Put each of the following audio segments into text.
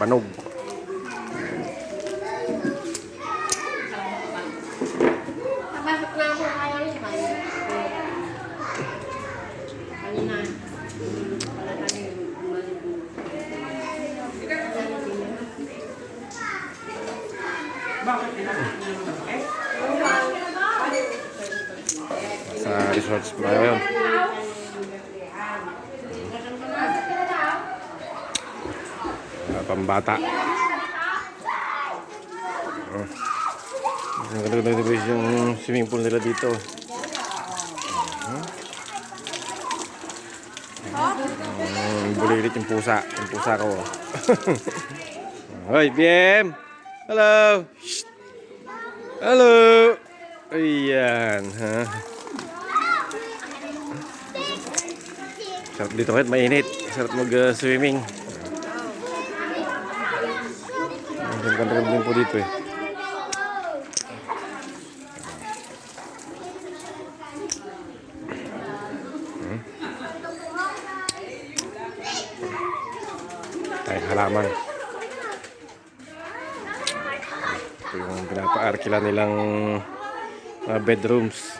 Banog. Napasok na ako kaya rin. Kanina. Wala tayo. Sa resorts pa yun. Pambata. Ang ganda-ganda yung swimming pool nila dito. Bulilit yung pusa. Yung pusa ko. Hoy, BM! Hello! Shh. Hello! Ayan, ha? Sarap dito kahit mainit. Sarap mag-swimming. Ang ganda-ganda din po dito eh. Ay, halaman. Ito yung pinapa-arkila nilang bedrooms.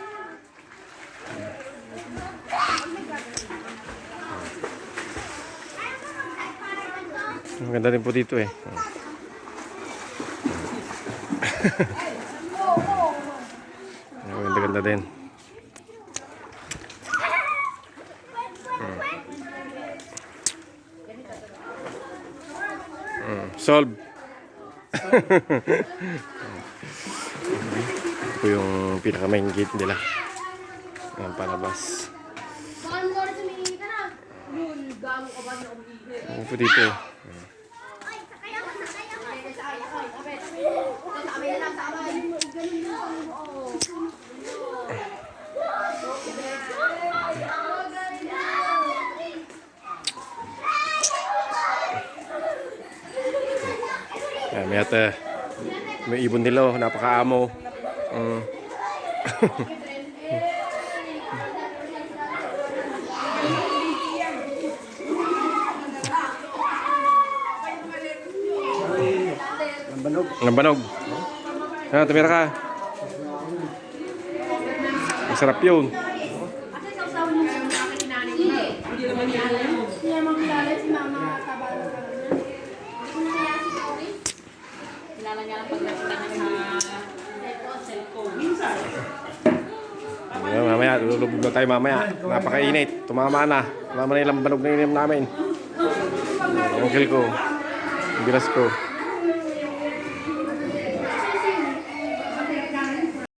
Ang ganda din po dito eh. Ang ganda-ganda din. Solve. Ito yung pinaka-main gate nila. Ang palabas. Ano po dito eh. May ate, may ibon nila, napakaamo. Lambanog. Ha, tumira ka. Masarap yun. Kilala niya lang pag nakita niya sa cellphone. Mamaya, lulubog na tayo mamaya. Napakainit. Tumama na. Tumama na yung lambanog na inim namin. Ang uncle ko. Ang bilas ko.